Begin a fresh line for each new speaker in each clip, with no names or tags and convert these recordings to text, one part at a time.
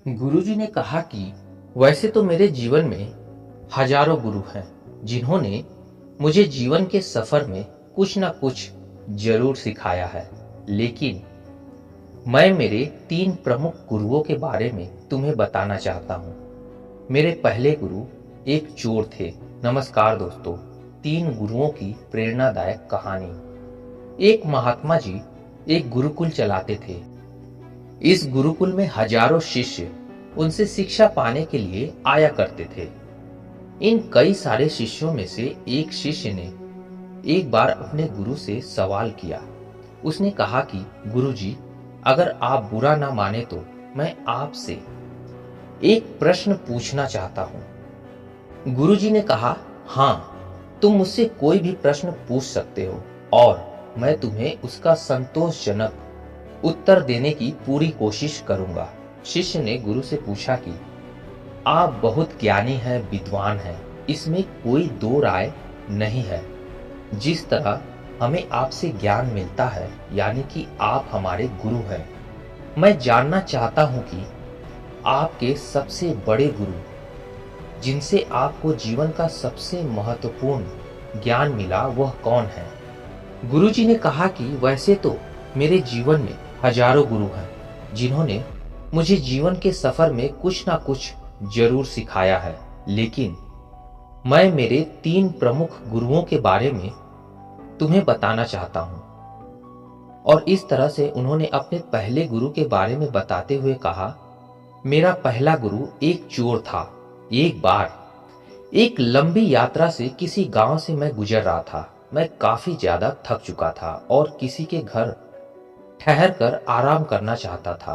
गुरुजी ने कहा कि वैसे तो मेरे जीवन में हजारों गुरु हैं जिन्होंने मुझे जीवन के सफर में कुछ ना कुछ जरूर सिखाया है। लेकिन मैं मेरे 3 प्रमुख गुरुओं के बारे में तुम्हें बताना चाहता हूँ। मेरे पहले गुरु एक चोर थे। नमस्कार दोस्तों, 3 गुरुओं की प्रेरणादायक कहानी। एक महात्मा जी एक गुरुकुल चलाते थे। इस गुरुकुल में हजारों शिष्य उनसे शिक्षा पाने के लिए आया करते थे। इन कई सारे शिष्यों में से एक शिष्य ने एक बार अपने गुरु से सवाल किया। उसने कहा कि गुरुजी, अगर आप बुरा ना माने तो मैं आपसे एक प्रश्न पूछना चाहता हूं। गुरुजी ने कहा, हाँ, तुम मुझसे कोई भी प्रश्न पूछ सकते हो और मैं तुम्हें उसका संतोषजनक उत्तर देने की पूरी कोशिश करूंगा। शिष्य ने गुरु से पूछा कि आप बहुत ज्ञानी हैं, विद्वान हैं, इसमें कोई दो राय नहीं है। जिस तरह हमें आपसे ज्ञान मिलता है, यानी कि आप हमारे गुरु हैं, मैं जानना चाहता हूं कि आपके सबसे बड़े गुरु, जिनसे आपको जीवन का सबसे महत्वपूर्ण ज्ञान मिला, वह कौन है। गुरुजी ने कहा कि वैसे तो मेरे जीवन में हजारों गुरु हैं जिन्होंने मुझे जीवन के सफर में कुछ ना कुछ जरूर सिखाया है। लेकिन मैं मेरे 3 प्रमुख गुरुओं के बारे में तुम्हें बताना चाहता हूं। और इस तरह से उन्होंने अपने पहले गुरु के बारे में बताते हुए कहा, मेरा पहला गुरु एक चोर था। एक बार एक लंबी यात्रा से किसी गांव से मैं गुजर रहा था। मैं काफी ज्यादा थक चुका था और किसी के घर ठहर कर आराम करना चाहता था।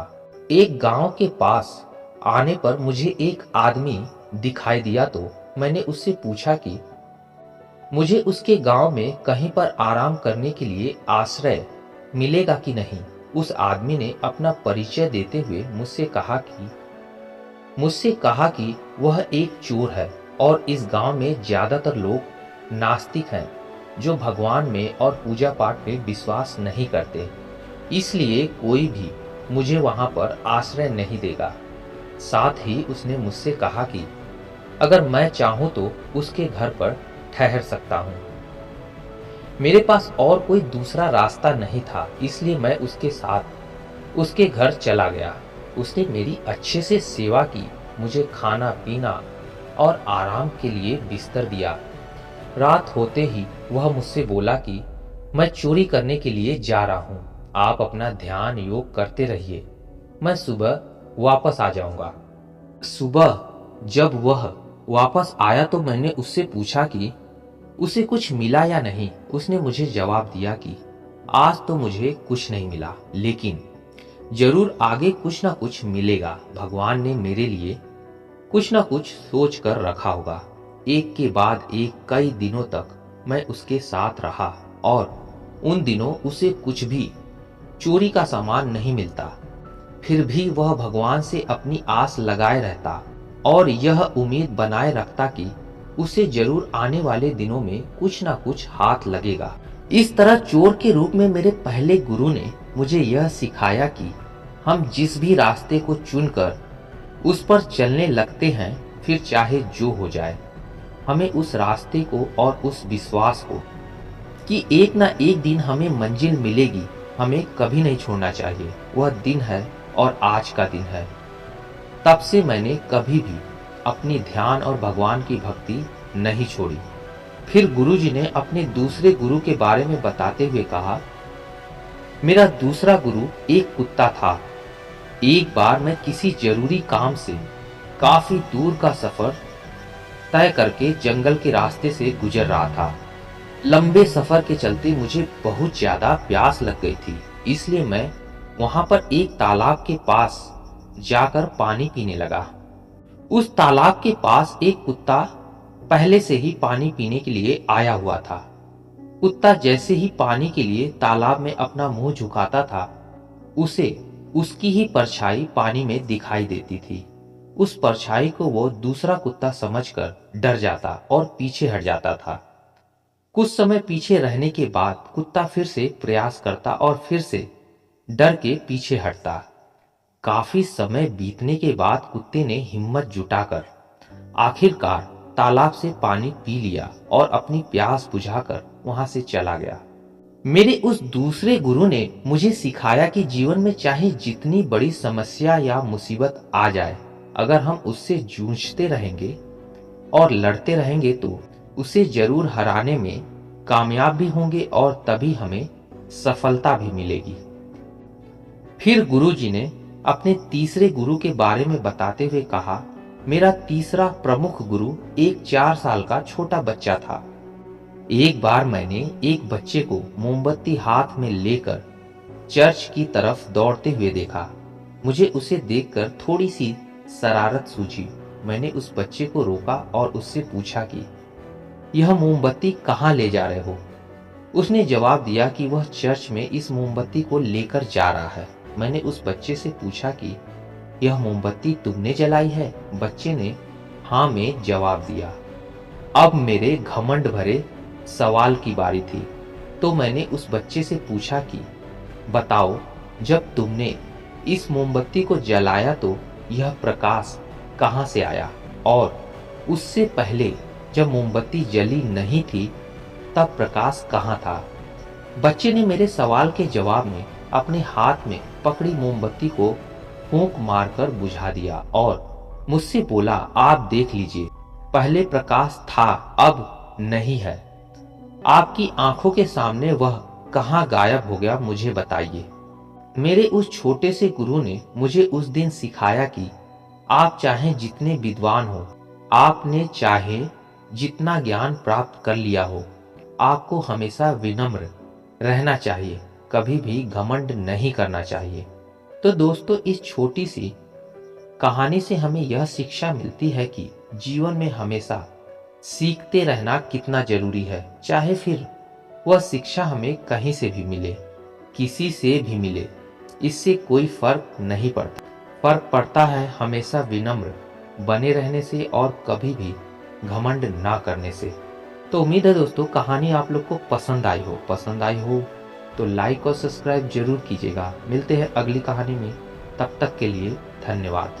एक गांव के पास आने पर मुझे एक आदमी दिखाई दिया तो मैंने उससे पूछा कि मुझे उसके गांव में कहीं पर आराम करने के लिए आश्रय मिलेगा कि नहीं। उस आदमी ने अपना परिचय देते हुए मुझसे कहा कि वह एक चोर है और इस गांव में ज्यादातर लोग नास्तिक हैं, जो भगवान में और पूजा पाठ में विश्वास नहीं करते। इसलिए कोई भी मुझे वहां पर आश्रय नहीं देगा। साथ ही उसने मुझसे कहा कि अगर मैं चाहूं तो उसके घर पर ठहर सकता हूं। मेरे पास और कोई दूसरा रास्ता नहीं था, इसलिए मैं उसके साथ उसके घर चला गया। उसने मेरी अच्छे से सेवा की, मुझे खाना पीना और आराम के लिए बिस्तर दिया। रात होते ही वह मुझसे बोला कि मैं चोरी करने के लिए जा रहा हूं, आप अपना ध्यान योग करते रहिए, मैं सुबह वापस आ जाऊंगा। सुबह जब वह वापस आया तो मैंने उससे पूछा कि उसे कुछ मिला या नहीं। उसने मुझे जवाब दिया कि आज तो मुझे कुछ नहीं मिला, लेकिन जरूर आगे कुछ ना कुछ मिलेगा। भगवान ने मेरे लिए कुछ ना कुछ सोच कर रखा होगा। एक के बाद एक कई दिनों तक मैं उसके साथ रहा और उन दिनों उसे कुछ भी चोरी का सामान नहीं मिलता। फिर भी वह भगवान से अपनी आस लगाए रहता और यह उम्मीद बनाए रखता कि उसे जरूर आने वाले दिनों में कुछ ना कुछ हाथ लगेगा। इस तरह चोर के रूप में मेरे पहले गुरु ने मुझे यह सिखाया कि हम जिस भी रास्ते को चुनकर उस पर चलने लगते हैं, फिर चाहे जो हो जाए, हमें उस रास्ते को और उस विश्वास को कि एक ना एक दिन हमें मंजिल मिलेगी, हमें कभी नहीं छोड़ना चाहिए। वह दिन है और आज का दिन है। तब से मैंने कभी भी अपनी ध्यान और भगवान की भक्ति नहीं छोड़ी। फिर गुरुजी ने अपने दूसरे गुरु के बारे में बताते हुए कहा, मेरा दूसरा गुरु एक कुत्ता था। एक बार मैं किसी जरूरी काम से काफी दूर का सफर तय करके जंगल के रास्ते से गुजर रहा था। लंबे सफर के चलते मुझे बहुत ज्यादा प्यास लग गई थी, इसलिए मैं वहां पर एक तालाब के पास जाकर पानी पीने लगा। उस तालाब के पास एक कुत्ता पहले से ही पानी पीने के लिए आया हुआ था। कुत्ता जैसे ही पानी के लिए तालाब में अपना मुंह झुकाता था, उसे उसकी ही परछाई पानी में दिखाई देती थी। उस परछाई को वो दूसरा कुत्ता समझकर डर जाता और पीछे हट जाता था। कुछ समय पीछे रहने के बाद कुत्ता फिर से प्रयास करता और फिर से डर के पीछे हटता। काफी समय बीतने के बाद कुत्ते ने हिम्मत जुटाकर आखिरकार तालाब से पानी पी लिया और अपनी प्यास बुझाकर वहां से चला गया। मेरे उस दूसरे गुरु ने मुझे सिखाया कि जीवन में चाहे जितनी बड़ी समस्या या मुसीबत आ जाए, अगर हम उससे जूझते रहेंगे और लड़ते रहेंगे तो उसे जरूर हराने में कामयाब भी होंगे और तभी हमें सफलता भी मिलेगी। फिर गुरुजी ने अपने तीसरे गुरु के बारे में बताते हुए कहा, मेरा तीसरा प्रमुख गुरु एक 4 साल का छोटा बच्चा था। एक बार मैंने एक बच्चे को मोमबत्ती हाथ में लेकर चर्च की तरफ दौड़ते हुए देखा। मुझे उसे देखकर थोड़ी सी शरारत सूझी। मैंने उस बच्चे को रोका और उससे पूछा कि यह मोमबत्ती कहाँ ले जा रहे हो? उसने जवाब दिया कि वह चर्च में इस मोमबत्ती को लेकर जा रहा है। मैंने उस बच्चे से पूछा कि यह मोमबत्ती तुमने जलाई है? बच्चे ने हाँ में जवाब दिया। अब मेरे घमंड भरे सवाल की बारी थी, तो मैंने उस बच्चे से पूछा कि बताओ, जब तुमने इस मोमबत्ती को जलाया तो यह प्रकाश कहाँ से आया, और उससे पहले जब मोमबत्ती जली नहीं थी तब प्रकाश कहाँ था? बच्चे ने मेरे सवाल के जवाब में अपने हाथ में पकड़ी मोमबत्ती को फूंक मारकर बुझा दिया और मुझसे बोला, आप देख लीजिए, पहले प्रकाश था, अब नहीं है। आपकी आंखों के सामने वह कहाँ गायब हो गया, मुझे बताइए। मेरे उस छोटे से गुरु ने मुझे उस दिन सिखाया कि आप चाहे जितने विद्वान हो, आपने चाहे जितना ज्ञान प्राप्त कर लिया हो, आपको हमेशा विनम्र रहना चाहिए, कभी भी घमंड नहीं करना चाहिए। तो दोस्तों, इस छोटी सी कहानी से हमें यह शिक्षा मिलती है कि जीवन में हमेशा सीखते रहना कितना जरूरी है, चाहे फिर वह शिक्षा हमें कहीं से भी मिले, किसी से भी मिले, इससे कोई फर्क नहीं पड़ता। फर्क पड़ता है हमेशा विनम्र बने रहने से और कभी भी घमंड ना करने से। तो उम्मीद है दोस्तों, कहानी आप लोग को पसंद आई हो तो लाइक और सब्सक्राइब जरूर कीजिएगा। मिलते हैं अगली कहानी में, तब तक के लिए धन्यवाद।